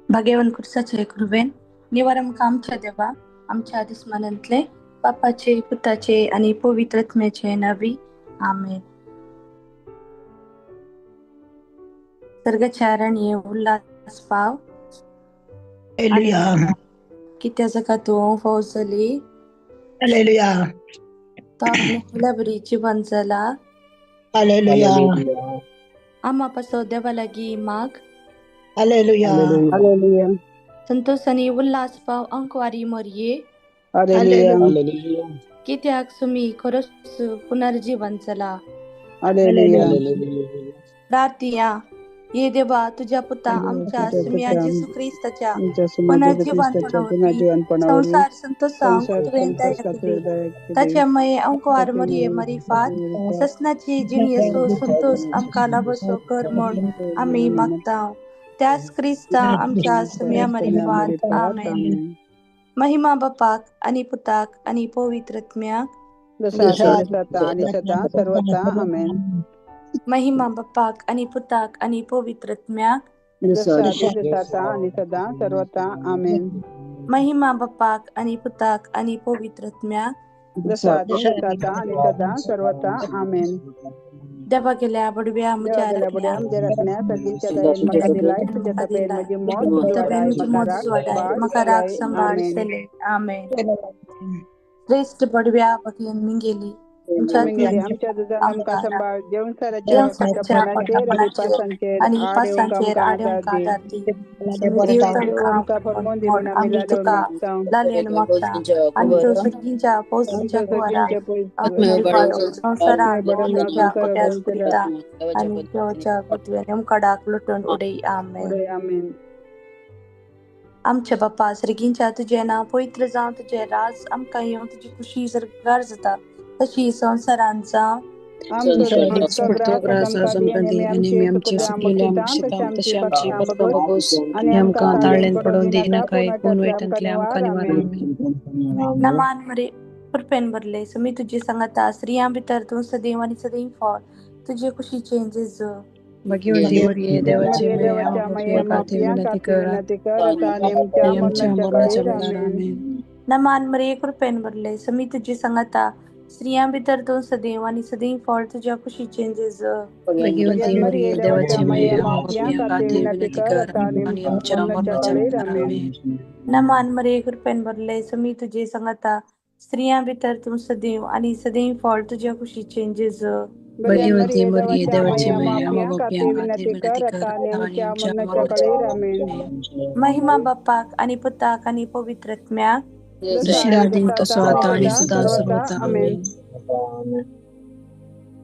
भाग्यवन कुर्साचे कृपेन निवारम आमच्या देवा आमच्या आदिस्मानंतले बापाचे पुताचे आणि पवित्रत्म्याचे नवी आमेन. सर्गचारण ये उल्हास पाव Hallelujah. कित्या जगा तू फौज झाली Hallelujah. तो आपल्या मुलाबरी जीवन झाला Hallelujah. आम्हा पासो देवा लागी माग Hallelujah. Hallelujah. संतोषाने उल्हास पाव अंकवारी मरिये Hallelujah. कित्याक सुमी खरंच पुनर्जीवन झाला Hallelujah. प्रार्थया ये देवा तुझ्या पुता आमच्या तुझ्या सुमिया पुत्रा जिसू ख्रिस्ताच्या आमच्या पुनर्जीवन ख्रिस्ताच्या पणवती पुनर्जीवनपणावरी संसार संतोषांक संसार तुवेंदायकती संतोषात त्याच्यामुळे अंकवार मरिये मरिफात ससनाची जिणी असो संतोष आमका लाभसो कर म्हण आम्ही मागता त्याच ख्रिस्ता आमच्या सुमिया मरिफात आमेन. महिमा बापाक आणि पुताक आणि पवित्रत्म्याक जसा आता आणि सदा सर्वथा आमेन. महिमा बापाक आणि पुताक आणि पवित्रत्म्याक जसा आता आणि सदा सर्वथा आमेन. महिमा बापाक आणि पुताक आणि पवित्रत्म्याक जसा आता आणि सदा सर्वथा आमेन. देवा गेल्या बडव्या मुजा रखण्या रखण्या सगळीच्या दयेन मका दिलाय तुझ्या तब्येत माझी मौत वाढाय मका राग संभाळ सेले आमेन. श्रेष्ठ बडव्या बघेन मिंगेली आमच्या दुधान आमका संभाळ जेवण साराच्या पटापणाचेर आणि पासांचेर आणि आडेवंक आमका आधार दे आमका फरमोन दे म्हणून आम्ही लालेवन मागता आणि तो सगळींच्या पौसींच्या कुवारा संसारात तुझ्या कोट्यात पुरिता आणि देवाच्या पृथ्वीने मुकाडाक लुटून उडे आमेन. आमच्या बाप्पा सर्गींच्या तुझे नाव पवित्र जावं तुझे राज आमकां येऊन तुझी खुशी सरकार जाता तशी संसारांचा नमान मरे कृपेन भरले समी तुझी सांगता स्त्रियां भितर तू सदैव आणि सदैव फळ तुझे खुशीचे जेज भगवंती मरिये देवाची नमान मरे कृपेन भरले समी तुझी सांगता स्त्रियां भितर तू सदैव आणि सदैव फळ तुझ्या खुशीचे जेज भगवंती मरिये देवाची विनंती कर आणि आमच्या मरणाच्या वेळी नमान मरे कृपेन भरले समी तुझी सांगता स्त्रियां भितर तू सदैव आणि सदैव फळ तुझ्या खुशीचे जेज भगवंती मरिये देवाची विनंती कर आणि आमच्या मरणाच्या वेळी महिमा बापाक आणि पुताक आणि पवित्रत्म्याक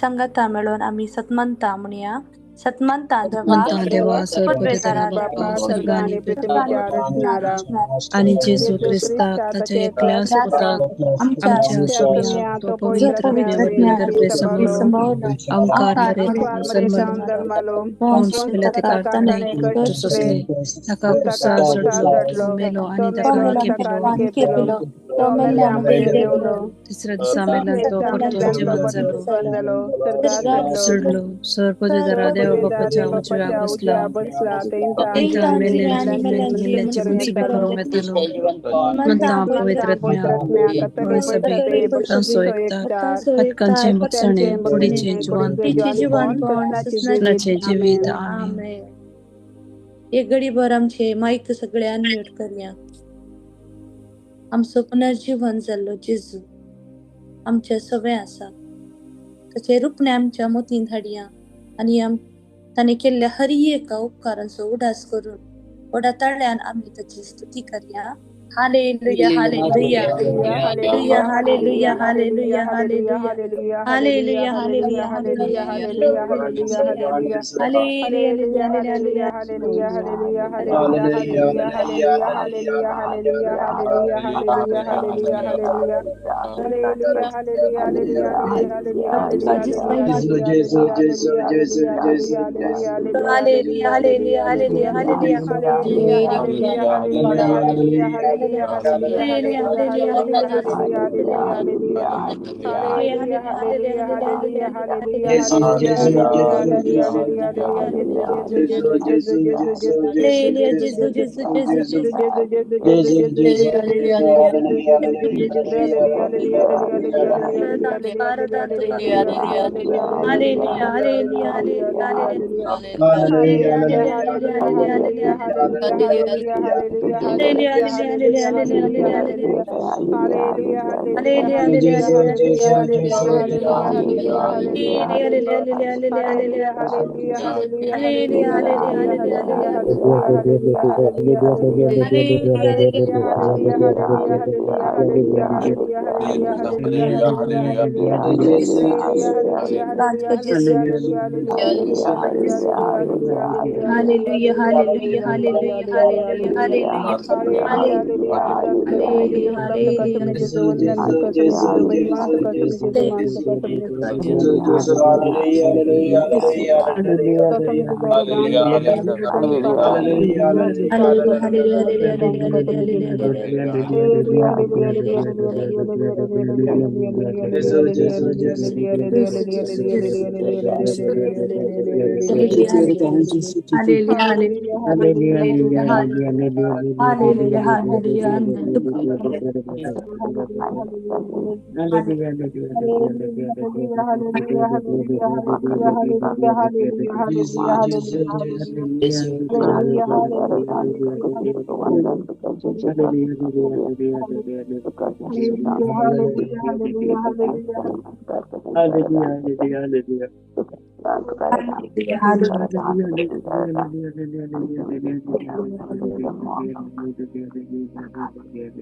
संगता मिळून आम्ही सतमंता म्हणूया. सतमंता देवा आणि जेसू ख्रिस्ता त्याच्या एकल्यास आमच्या तिसऱ्या दिसा मेला तो परतून जीवन चढलो सर्पजरा देवा बापाच्या उजव्या बसला मेल्याची मुंचबी करून येतलो म्हणता पवित्रत्म्या सभे हटकांचे भक्षणे पुढीचे जीवनाचे जीवित आमेन. एक गडीभर आमचे माईक सगळे अनम्यूट करूया. आमचं पुनर्जीवन जाल्लो जेजू आमच्या सवय आसा ताचे रुपणे आमच्या मोतीन धाडया आणि ताणे केल्ल्या हर एका उपकारांचो उडास करून ओडा तळ्यान आम्ही ताची स्तुती करया. Hallelujah hallelujah hallelujah hallelujah hallelujah hallelujah hallelujah hallelujah hallelujah hallelujah, hallelujah, hallelujah, hallelujah, hallelujah, hallelujah, hallelujah, hallelujah, hallelujah, hallelujah, hallelujah, hallelujah, hallelujah, hallelujah, Hallelujah, hallelujah, hallelujah, hallelujah, hallelujah, hallelujah, hallelujah, hallelujah, hallelujah, hallelujah. Hallelujah, hallelujah, hallelujah, hallelujah, hallelujah, hallelujah, hallelujah, hallelujah, hallelujah. Hallelujah, hallelujah, hallelujah, hallelujah, hallelujah, hallelujah, hallelujah, hallelujah, hallelujah, hallelujah. Hallelujah, hallelujah, hallelujah, hallelujah, hallelujah, hallelujah, hallelujah, hallelujah, hallelujah, hallelujah. Hallelujah, hallelujah, hallelujah, hallelujah, hallelujah, hallelujah, hallelujah, hallelujah, hallelujah, hallelujah, Hallelujah, hallelujah, hallelujah, hallelujah, hallelujah, hallelujah, hallelujah, hallelujah. hallelujah. Hallelujah, hallelujah, hallelujah. Hallelujah, Kata kata hallelujah, menjadi wajah, kata menjadi beriman, kata menjadi man, kata menjadi kata menjadi berugan, kata menjadi dan kata menjadi wajah, kata menjadi wajah dan kata menjadi wajah. Hallelujah, hallelujah, hallelujah, hallelujah, hallelujah, hallelujah, hallelujah, hallelujah, hallelujah, hallelujah, hallelujah, hallelujah, hallelujah, hallelujah, hallelujah.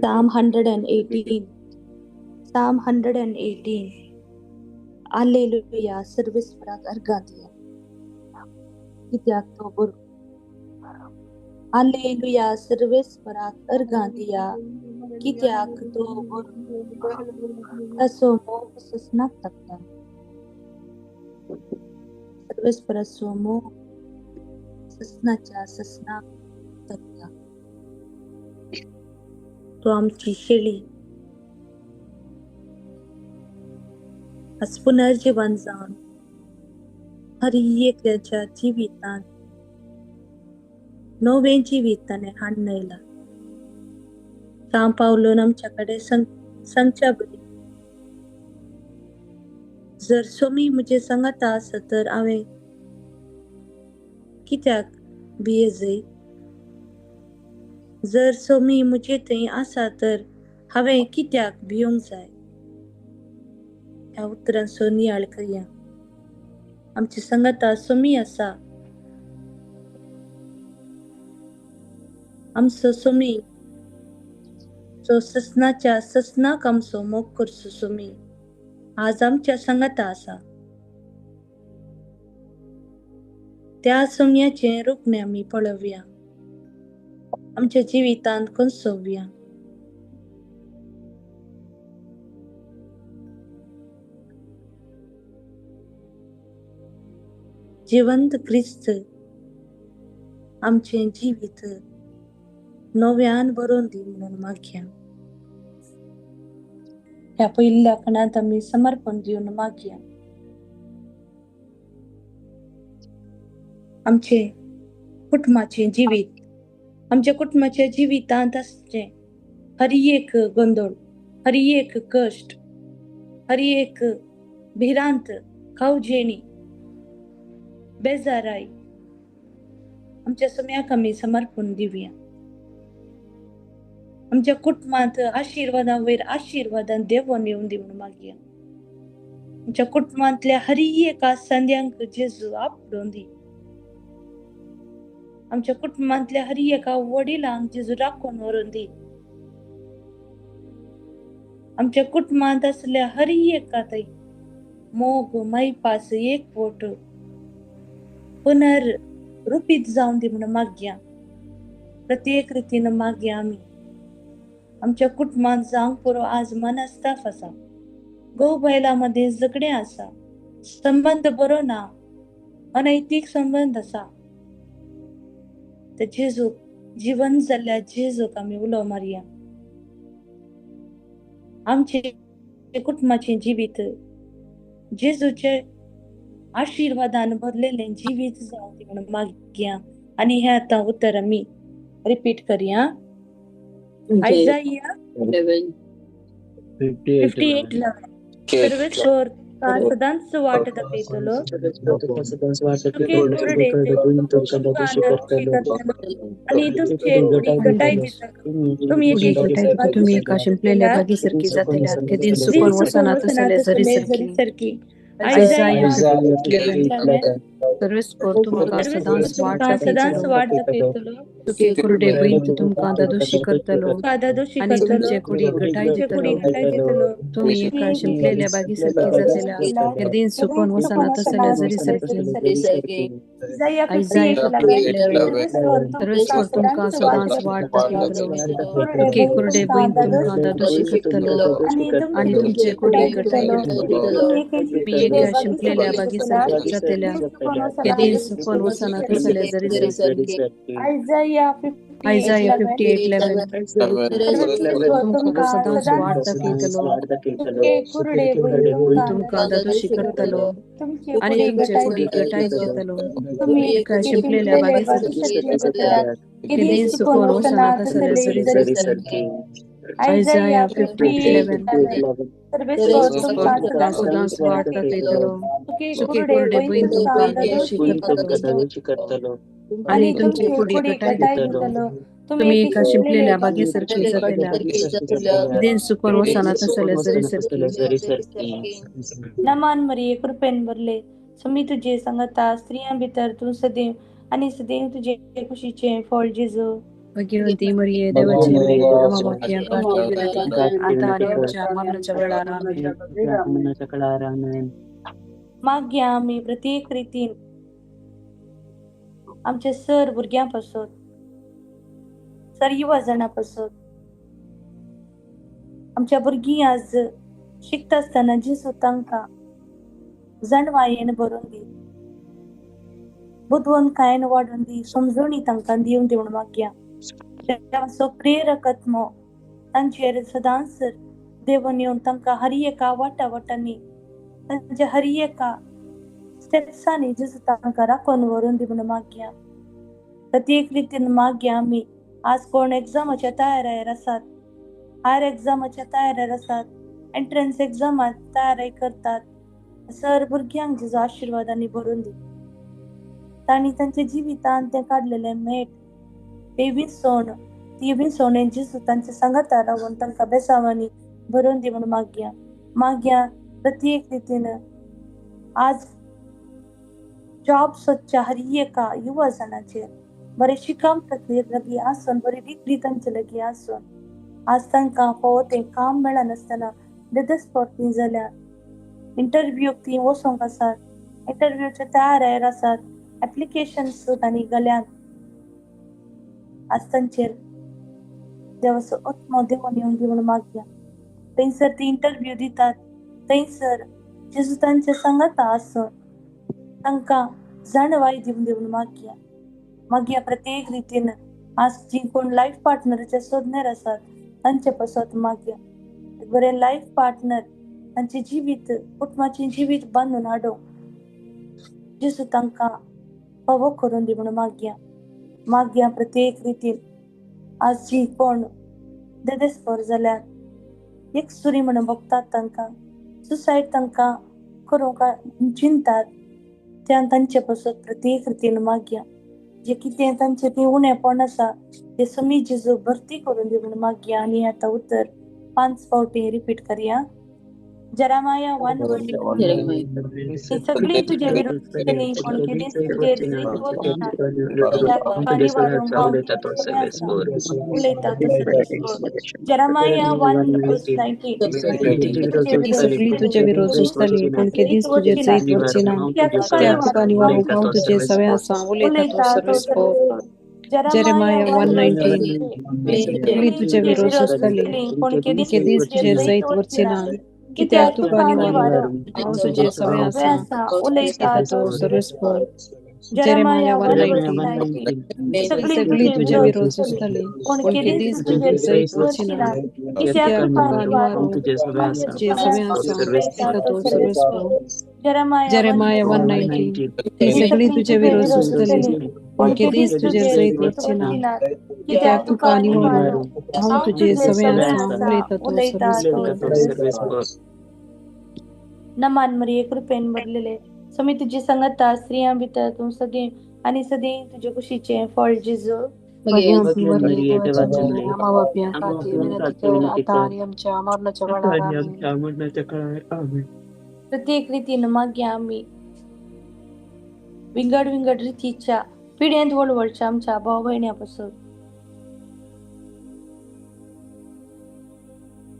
Psalm 118. Psalm 118. Alleluia, सर्वेश्वराक अर्घा दिया. कित्याक तो बरो. Alleluia, सर्वेश्वराक अर्घा दिया. कित्याक तो बरो. असो मोग ससनाक तकता. सर्वेश्वराचो मोग ससनाच्या ससनाक तकता. तो आमची शेळी आज पुनर्जीवन जावन हर एकल्याच्या जिवितांत नवे जिवीत ताणें हाडून आयला. सांव पावलोन आमच्याकडे सांगच्या बरी जर सोमी म्हजे सांगाता आसा तर हांवें कित्याक भियेजय. जर सोमी म्हजे थंय आसा तर हांवें कित्याक भियोंक जाय. ह्या उतरांचो नियाळ करया. आमची सांगाता सोमी आसा. आमचो सोमी जो ससनाच्या ससनाक आमचो मोग करचो सोमी आज आमच्या सांगाता आसा. त्या सोम्याचे रूपणे आमी पळोवया. आमच्या जिवितांत कोसोवया. जिवंत क्रिस्त आमचे जिवीत नव्यान बरोवन दी म्हणून मागया. ह्या पयल्या खणात आमी समर्पण दिवन मागया. आमचे कुटुंबाचे जिवीत आमच्या कुटुंबाच्या जिवितांत आसचे हर एक गोंदळ, हर एक कश्ट, हर एक भिरांत, खावजेणी, बेजाराई आमच्या सोम्याक आमी समर्पण दिवया. आमच्या कुटुंबांत आशिर्वादां वयर आशिर्वादां देवोन येवन दी म्हणून मागया. आमच्या कुटुंबांतल्या हर एका संद्यांक जेजू आपडून दी. आमच्या कुटुंबांतल्या हर एका वडिलांक जेजू राखून व्हरून दी. आमच्या कुटुंबांत आसल्या हर एका थंय मोग मैपास एकवट पुनर्रुपीत जावन दी म्हणून मागया. प्रत्येक रितीन मागया आमी. आमच्या कुटुंबांत जावंक पुरो आज मनस्ताप आसा. घोव बायलां मध्ये झगडें आसा. संबंध बरो ना. अनैतीक संबंध आसा. ते जेजूक जिवंत जाल्ल्या जेजूक आमी उलो मारया. आमचे कुटुंबाचे जीवित जेजूचे आशीर्वादान भरलेले जीवित जाऊ दे म्हणून मागया. आणि हे आता उत्तर मी रिपीट करूया. आयजाया 58:11 सर्वेश्वर तुका सदांच वाट दाखयतलो, तुके कोरडे तुमका आदर्श करतलो आणि तुमचे कुडी घटाय दितलो. तुम्ही तुम्ही एका शिंपलेल्या बागेसारखी जातल्या, ते दिन सुकून वसना तसले जरी सरकी. आयजाया 58:11 सर्वेश्वर तुमका सदांच वाट दाखयतलो, तुके कुरडे बैंत तुमका दादोशी करतलो आणि तुमचे कुडी घटाय दितलो. तुम्ही एका शिंपलेल्या बागेसारखी जातल्या, ते दिन सुकून वसना तसले जरी सरकी. आयजाया 58:11 सर्वेश्वर तुमका सदांच वाट दाखयतलो, तुके कुरडे बैंत तुमका दादोशी करतलो आणि तुमचे कुडी घटाय दितलो. तुम्ही एका शिंपलेल्या बागेसारखी जातल्या, ते दिन सुकून वसना तसले जरी सरकी. आयजाया 58:11 तुमका सदांच वाट दाखयतलो, तुमका दादोशी करतलो आणि तुमचे कुडी घटाय दितलो. तुम्ही एका शिंपलेल्या बागेसारखी जातल्या, ते दिन सुकून वसना तसले जरी सरकी. आयजाया 58:11 तुमका सदांच वाट दाखयतलो, तुके कुरडे बैंत तुमका दादोशी करतलो आणि तुमचे कुडी घटाय दितलो. तुम्ही एका शिंपलेल्या बागेसारखी जातल्या, दिन सुकून वसना तसले जरी सरकी. नमान मरिये कृपेन भरले, स्वामी तुझे संगता स्त्रियां भितर तू सदैव आणि सदैव तुझे खुशीचे फळ जेजू. भगीरथी मरिये देवाची आई, आम्हा पापियांसाठी विनंती कर, आता आणि आमच्या मरणाच्या वेळार आमेन. मागया आम्ही प्रत्येक रीतीन आमच्या सर भुरग्यांपासून सर युवा जणांपासून आमच्या भुरगीं आज शिकता असताना जेजू तांकां जाणवायेन भरून दी, बुदवण कायन वाडून दी, समजणी तांकां दिवन दी म्हणून मागया. देवाचो प्रेरकत्मो तांचेर सदांच देवन येवन तांकां हर एका वाटांनी तांच्या हर एका स्टेप्सांनी जेजू तांकां राखून व्हरून दी म्हणून मागया. प्रत्येक रितीन मागया आमी आज कोण एग्जामाच्या तयारेर आसात, हायर एग्जामाच्या तयारेर आसात, एंट्रन्स एग्जामात तयारी करतात, सर भुरग्यांक जेजू आशिर्वादांनी भरून दी. तांणी तांच्या जिवितान ते काडलेले मेट ते विसोण जेजू तांच्या सांगाता रावून तांकां बेसावांनी भरून दी म्हणून मागया. प्रत्येक रितीन आज जॉब सोदच्या हर एका युवा जणांचेर बरे शिकम तकलीफ लगी आसून, बरी डिग्री तांचे लगी आसून, आज तांकां फावो तें काम मेळनासतना बेदस्पॉटी जाल्यार इंटरव्यूक ती वचोंक आसात, इंटरव्यूच्या तयारेर आसात, एप्लिकेशन्स तांणी घाल्यात. आज तांचेर देवाचो आत्मो देवन येवन दी म्हणून मागया. थंयसर ती इंटरव्यू दितात, थंयसर जेजू तांच्या सांगाता आसून तांकां जाणवाय दिवन दी म्हणून मागया. प्रत्येक रितीन आज जी कोण लाईफ पार्टनरच्या सोदनेर आसात तांचे पासत मागया. बरे लाईफ पार्टनर तांचे जिवीत कुटुंबाचे जिवीत बांदून हाडूंक जेजू तांकां फावो करून दी म्हणून मागया. प्रत्येक रितीन आज जी कोण देदेस्पर जाल्यार एक सुरी म्हणून बघतात, तांकां सुसायड तांकां करूंक चिंतात, त्या तांचे पासत प्रत्येक रितीन मागया. जे कितें तांचे ती उणेपण आसा ते समी जेजू भरती करून दी म्हणून मागया. आणि आता उत्तर 5 फावटी रिपीट करूया. जरामाया 1:1 सगळी तुझ्या विरोधाने पण केलीस तुझे जरामाया 1:19 ती सगळी तुझ्या विरोध सुचतली, पण केदीच तुझे चैत वचना. त्या ठिकाणी वारूंक हांव तुझे सगळ्या सांग उलयता तो सर्वेस्पर. जेरेमाया 1:19 सगळी तुझे विरोध सुचतली, पण केदीच तुझे चैत वचना. कित्याक तुका निवारूंक हांव तुझे सगळ्या सांग उलयता तो सर्वेस्पर. Jeremiah Jeremiah 1:19. 1:19. ती सगळी तुझ्या विरोध स्थले कोण केदीस तुझे सहित वचिना कित्याक कानिवारो जे सवे आसा तिका तो सर्वस्व Jeremiah 1:19. ती सगळी तुझ्या विरोध सुचतली कोण केदीस तुझे सहित वचिना कित्याक तू कानिवारो हांव तुझे सवे आसा उलयता तो सर्वस्व. नमान मरिये कृपेन भरलेले समी तुझी संगता स्त्रियां भितर तू सदैव आणि सदैव तुझे कुशीचे फळ जेजू भगवंती मरिये देवाची जननी आम्हा पापियां खातीर विनंती कर आता आणि आमच्या मरणाच्या वेळार आमेन. प्रत्येक रीतीनं मागे आम्ही विंगड रीतीच्या पिढ्यांत वळवळच्या आमच्या भाऊ बहिण्यापासून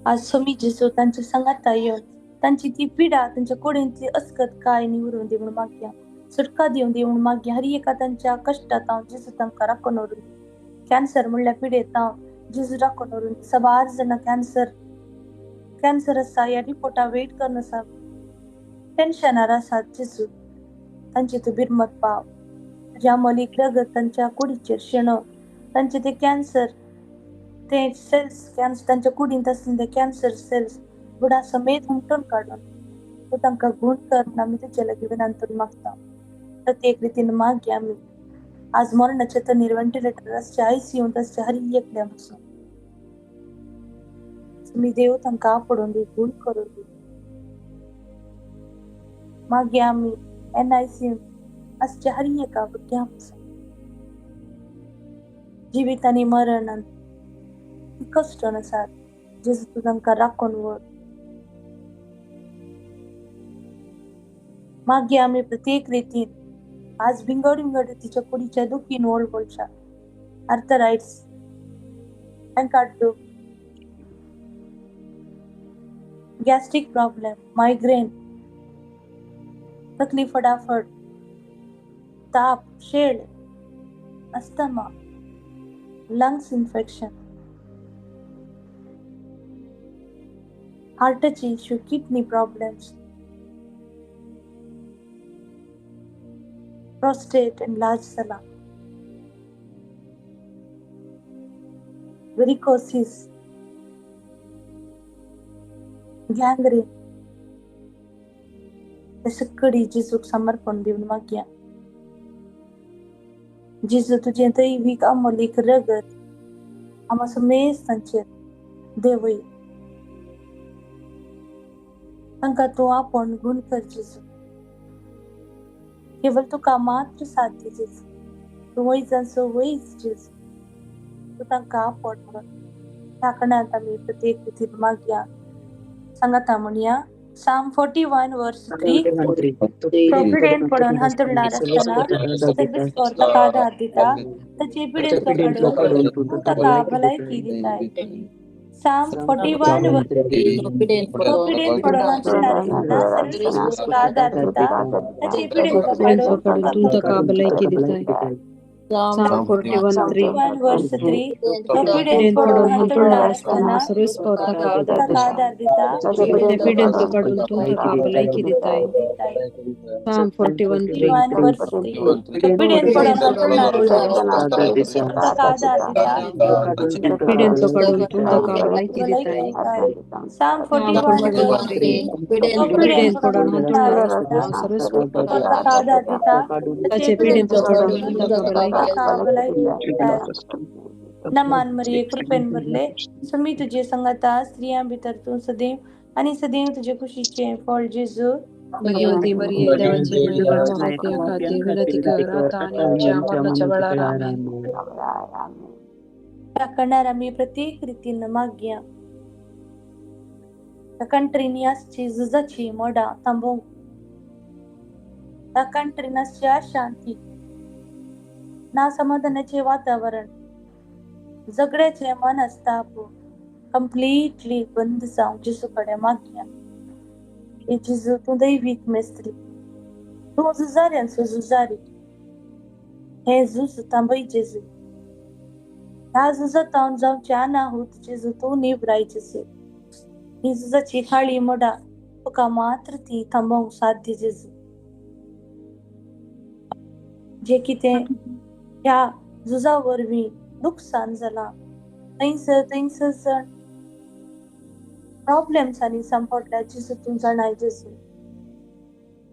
आज समी जेजू त्यांच्या संगता येऊन त्यांची ती पिढा त्यांच्या कोड्यांतली अस्कत काय निवरून दे म्हणून मागया सुटका देऊन दे म्हणून मागया हर एका त्यांच्या कष्टात हांव जेजू तांकां राखून व्हरून कॅन्सर म्हणल्या पिढेत हांव जेजू राखून व्हरून सबार जाणां कॅन्सर आसा ह्या रिपोर्टा वेट करन आसा टेन्शनार आसात जेजू तांची तूं बिरमत पाव ज्या मलीक रगत तांच्या कुडीचेर शेणो तांचे ते कॅन्सर ते सेल्स तांच्या कुडींत आसले ते कॅन्सर सेल्स बुडा समेत हुमटून काडून तूं तांकां गुण कर आमी तुजे लागीं विनंतून मागता प्रत्येक रितीन मागया आमी आज मरणाचे तणीर व्हेंटिलेटर आसचे ICU आसचे हर एकल्या पासून तुमी देव तांकां आपडून दी गुण करून दी मागया आमी NICU आसचे हर एका भुरग्यां पासून जिवीत आनी मरणांत ती कश्ट आसात जेजू तूं तांकां राखून व्हर मागया आमी प्रत्येक रितीन आज विंगड रितीच्या कुडीच्या दुखीन वळवळच्या आर्थरायट्स तांकां दुख गॅस्ट्रिक प्रॉब्लेम मायग्रेन तकली फटाफट ताप शेड अस्थमा लंग्स इन्फेक्शन हार्टचे issue kidney problems prostate enlarged जाला व्हेरिकोसिस गँग्रीन हे सगळी जेजूक समर्पण दिवन मागया जेजू तुझे दैवीक अमोलीक रगत आम्हा समेत तांचेर देवय तांकां तूं आपण गुण कर जेजू केवळ तुका मात्र साध्य जेजू तूं वैजांचो वैज जेजू तूं तांकां आपण कर ह्या कारणांत आमी प्रत्येक रितीन मागया सांगाता म्हणया Psalm 41 verse 3 प्रोविडेंट पडून हांतरणार आसतना सर्विसवर ताका आदार दिता ताचे पिडेंत काडून तूं ताका भलायकी दिताय Psalm 41 verse 3 प्रोविडेंट पडून हांतरणार आसतना सर्विसवर ताका आदार दिता ताचे पिडेंत काडून तूं ताका भलायकी दिताय Psalm 41:3 verse 3 पिडेंत पडून हांतरणार आसतना सर्वस्व ताका आदार दिता ते पिडेंत काडून तूं ताका भलायकी दिताय Psalm 41:3 verse 3 पिडेंत पडून हांतरणार आसतना ताका आदार दिता पिडेंत काडून तूं ताका भलायकी दिताय Psalm 41 verse 3 पिडेंत पडून हांतरणार आसतना सर्वस्व ताका आदार दिता ताचे पिडेंत काडून तूं ताका भलायकी दिताय नमान मरिये कृपेन भरले समी तुझे संगता स्त्रियां भितर तूं सदैव आणि सदैव तुझे खुशीचे फळ जेजू भगवंती मरिये देवाची जननी आम्हा पापियां खातीर विनंती कर आता आणि आमच्या मरणाच्या वेळार आमेन. त्या करणार आम्ही प्रत्येक रीतीनं मागया त्या कंट्रीनी आसची झुजाची मोडा थांबवून त्या कंट्रीन आसची अशांती ना समाधानाचे वातावरण झगड्याचे मनस्ताप कंप्लीटली बंद जावं जेजू कडेन मागया हे जेजू तूं दैवीक मेस्त्री तूं झुजाऱ्यांचो झुजारी हे झूज थांबय जेजू ह्या झुजात हांव जावचें अनाहूत जेजू तूं निवराय जेजू ही झुजाची खाळी मोडा तुका मात्र ती थांबवंक साध्य जेजू जे कितें ह्या झुजा वरवीं नुकसान जालां, थंयसर जण प्रॉब्लेम्सांनी सांपडल्या जेजू तूं जाणाय जेजू.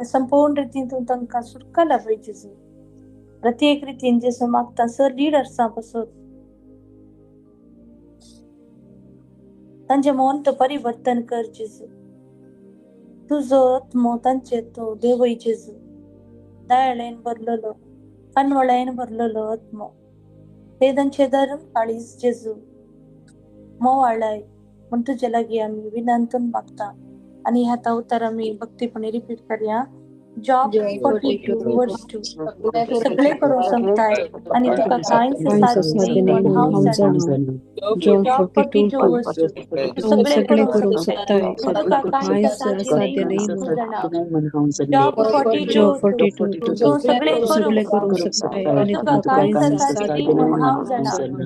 संपूर्ण रितीन तूं तांकां सुटका लाभय जेजू. प्रत्येक रितीन जेजू मागता सर लिडर्सां पासून तांचें मन तो परिवर्तन कर जेजू. तुजो आत्मो तांचेर तो देवय जेजू. दयाळेन भरलेलो, कनवळेन भरलेलो आत्मो ते तांचे धर्म काळीज जेजू मोवाळाय म्हण तुजे लागीं आमी विनंतून मागता. आनी ह्या उतर आमी भक्तीपणे रिपीट करया. जॉब 42 वर्स 2 तू सगळे करूंक सोदताय आनी तुका कांयच साध्य न्ही म्हण हांव जाणा. John जॉब 42 42:2 वर्स 2 तू तू सगळे सगळे करूंक करूंक सोदताय सोदताय आनी तुका कांयच कांयच साध्य न्ही असाध्य म्हण नाही तूं म्हणून जाणा. जॉब 42 Job 42:2 तू सगळे तू सगळे करूंक करूंक सोदताय सोदताय आनी आणि तुका तुका कांयच कांयच साध्य न्ही असाध्य म्हण नाही हांव म्हणून जाणा. जाणा.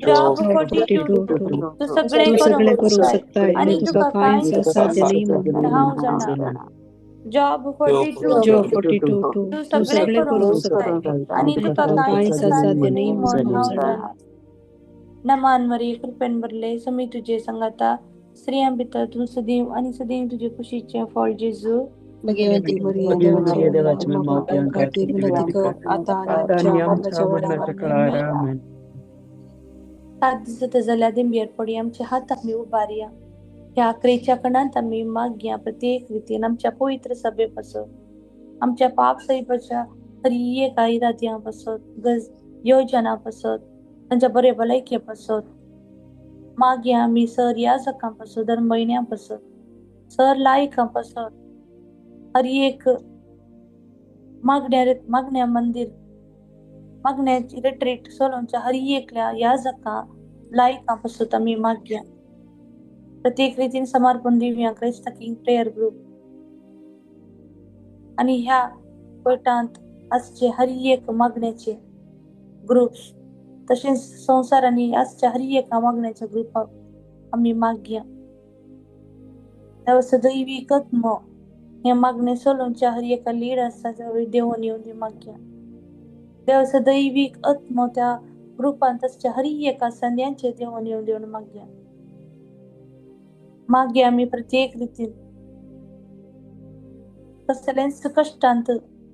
जॉब Job 42 42:2 तू सगळे तू करूंक सगळे करूंक सोदताय सोदताय आनी आणि तुका तुका कांयच कांयच असाध्य नाही म्हण म्हणून हांव जाणा. जॉब 42 Job 42:2 तू तू सगळे सगळे करूंक करूंक सोदताय सोदताय आनी आणि तुका तुका कांयच कांयच साध्य असाध्य न्ही नाही म्हण म्हणून हांव जाणा. जाणा. नमान मरी कृपेन भरले समी तुजे संगता स्त्रियां भितर तूं सदैव आनी सदैव तुजे कुशीचें फळ जेजू. भगवती मरिया देवाची माता पित्यांखातीर विनंती कर आता आणि आमच्या मरणाच्या काळार आमेन. 7 दीस जाता जाल्यार दिंबेर पडी आमचे हात आमी उबारया. ह्या अकरेच्या कणांत आमी मागया प्रत्येक रितीन आमच्या पवित्र सभे पासत, आमच्या पाप सैपाच्या खरी एका इराद्यां पासत, योजना पासत, तांच्या बरे भलायके पासत मागया आमी सर याजकां पासत, धर्मयण्या पासत, सर लायकां पासत, हर एक मागण्या मंदिर मागण्याची रिट्रीट सोलोंच्या हर एकल्या याजकां लायकां पासत आमी मागया. प्रत्येक रितीन समर्पण दिवया क्रायस्ता किंग प्रेयर ग्रुप आनी ह्या गटांत आसचे हर एक मागण्याचे ग्रुप्स तशेंच संवसारांनी आसच्या हर एका मागण्याच्या ग्रुपाक आमी मागया. देव सदैवीक आत्मो हे मागणे सोलोंच्या हर एका लिडर्साच्या देवून येवन दी मागया. देव सदैवीक आत्मो त्या ग्रुपांत आसच्या हर एका संद्यांचे देवून येवन मागया. मागया आमी प्रत्येक रितीन कसलेंच कश्टांत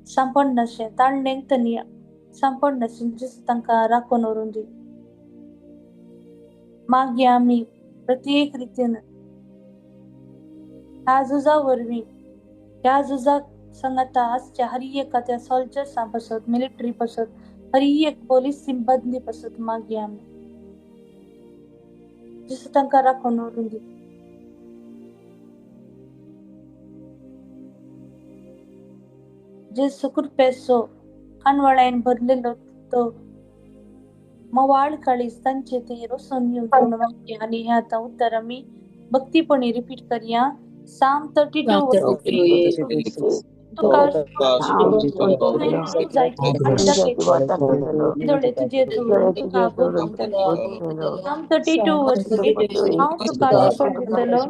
सांपडनाशें ताळणेंत तनी सांपडनाशें जेस तांकां राखून व्हरून दी. मागया आमी प्रत्येक रितीन ह्या झुजा वरवीं ह्या झुजाक सांगता आसच्या हर एका त्या सोल्जर्सां पासत, मिलिटरी पासत, हर एक पोलीस सिब्बंदी पासत मागया आमी जेस तांकां राखून व्हरून दी. जेसू कृपेचो कानवळ्यान भरलेलो तो मोवाळ काळीज तांचे थंय रोसून येवन मागया. आनी हें आतां उतर आमी भक्तीपणी रिपीट करया. Psalm 32 तुका जायती वाट दाखयतलो दोळे तुजे दवरून तुका बोध दितलो. Psalm 32 वर्स 8 हांव तुका आशीर्वाद दितलो,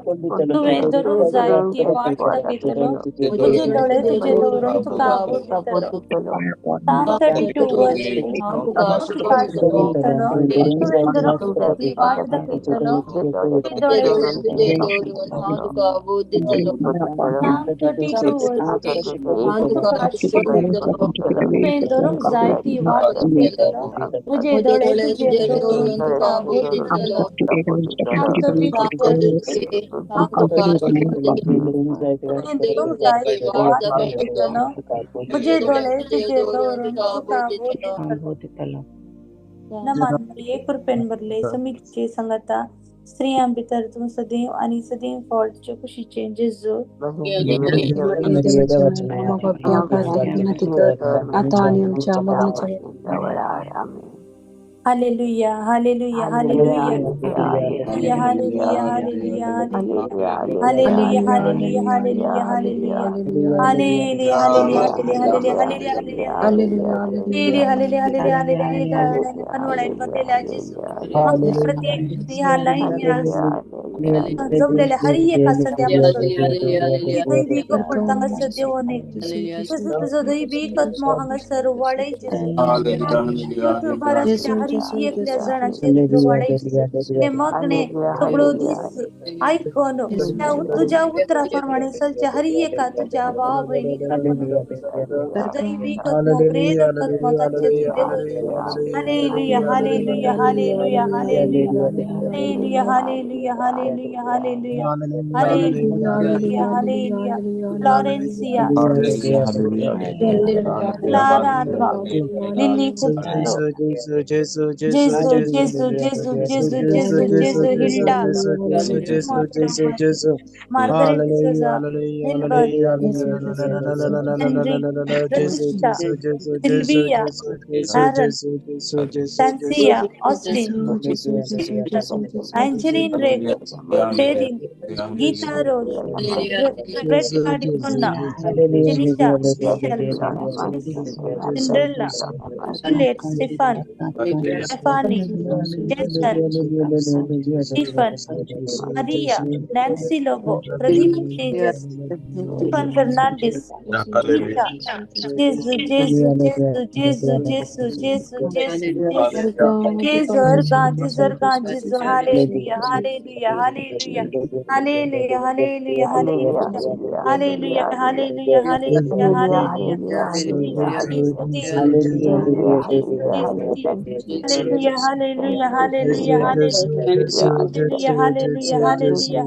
तुवें धरून जायती वाट दाखयतलो, तुजे दोळे तुजे दवरून तुका बोध दितलो. Psalm 32 वर्स 8 हांव तुका आशीर्वाद दितलो, तुवें धरून जायती वाट दाखयतलो, तुजे दोळे तुजे Psalm 32 वर्स 8 हांव तुका आशीर्वाद दितलो, तुवें धरून जायती वाट दाखयतलो, तुजे दोळे तुजेर दवरून तुका बोध दितलो. Psalm 32 वर्स 8 हांव तुका आशीर्वाद दितलो, तुवें धरून जायती वाट दाखयतलो, तुजे दोळे तुजेर दवरून तुका बोध दितलो. नमान मरिये कृपेन भरले समीचे संगता स्त्रियां भितर तूं सदैव आनी सदैव फळाचे कुशीचे जेजू. देवाची माता पित्यांखातीर विनंती कर आता आणि आमच्या मरणाच्या hallelujah hallelujah hallelujah hallelujah hallelujah hallelujah hallelujah hallelujah hallelujah hallelujah hallelujah hallelujah hallelujah hallelujah hallelujah hallelujah कनवळायन भरलेल्या जेजू मागच्या प्रत्येक ह्या लाईन ह्या जमलेल्या हर एका सद्यापासून ती दैविक फळ हांगासर देवने तुझं दैविक आत्मा हांगासर वाडयचे जगभरातल्या हर एकल्या जणांचे तुझं वाडयचे ते मागणे सगळं दीस ऐकून तुझ्या उत्तराप्रमाणे सलच्या हर एका तुझ्या भावा बहिणीकडे म्हणून दैविक आत्मा प्रेरक आत्मा त्यांचे तू देवच hallelujah hallelujah hallelujah hallelujah hallelujah hallelujah hallelujah hallelujah hallelujah hallelujah Florencia Clara Lily कुप्तो Jesu Jesu Jesu Jesu Jesu Jesu Hilda Margaret सजा Hilbert Henry Pratishtha Sylvia Aaron Tancia, Austin, Angeline Reg, Sherin, Geeta Rose, Brett Cardicona, Janisha, Michelle, Cinderella, Juliet, Stephanie, Jason, Stephen, Maria, Nancy Lobo, Pradeep Tejas, Stephen Fernandez, Rita, Jesus, Jesus, Jesus, Jesus, Jesus, Jesus, Jesus, Jesus, hallelujah, hallelujah, hallelujah, hallelujah, hallelujah, hallelujah, hallelujah, hallelujah, hallelujah, hallelujah. Hallelujah, hallelujah, hallelujah, hallelujah, hallelujah, hallelujah, hallelujah,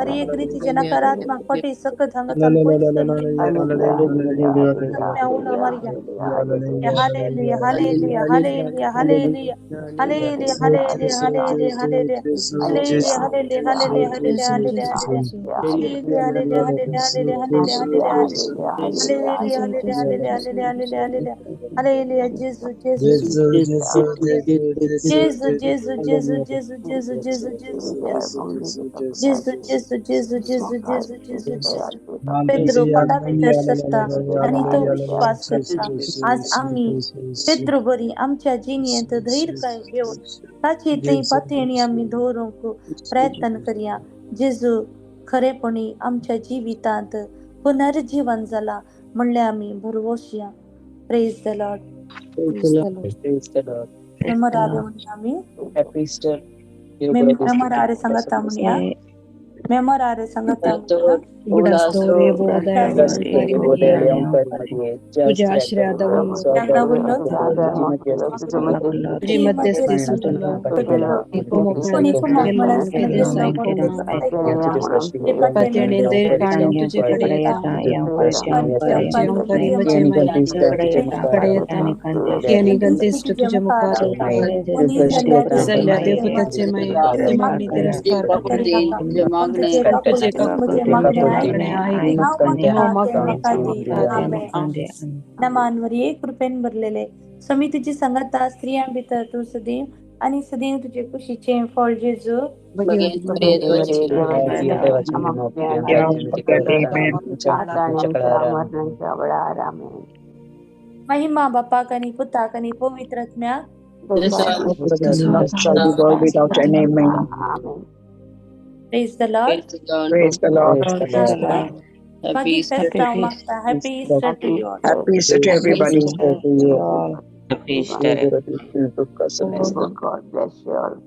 हर एक रीतीचे नकारात्मक पटी सकत हंगत Hallelujah, hallelujah, hallelujah, hallelujah, hallelujah, hallelujah, hallelujah, hallelujah, hallelujah, hallelujah, hallelujah, hallelujah, Jesus, Jesus, Jesus, Jesus, Jesus, Jesus, Jesus, Jesus, Jesus. Pedro कोणा भितर सरता आणि तो विश्वास करता आज आम्ही पेद्रो बरी आमच्या जिणेंत धैर्य घेऊन ताची ती पातळी आम्ही धोरूंक प्रयत्न करूया जेजू खरेपणी आमच्या जिवितांत पुनर्जीवन जाला म्हणले आम्ही भरवोशया. Praise the lord. मेमोरारे म्हणूया आम्ही मेमोरारे सांगता म्हणूया मेमोरारे सांगता म्हणूया तुझ्या आश्रयादावरून तुझी मध्यस्थी सुटलो पत्याने काढून तुझ्याकडे आणि गंतेष्ट तुझ्या मुखार सल्ल्या देवताचे माय मागणी तिरस्कार कंठचे मागणे आहे नमांवर एक कृपेन भरलेले समितीची संगता स्त्रियां भितर तू सदैव आणि सदैव तुझे खुशीचे फळ जेजू महिमा बापा कनी पुता कनी पवित्र आत्म्या Praise the Lord. Praise the Lord. Happy Easter, Happy Easter to you all. Happy Easter to everybody. Happy Easter. God bless you all.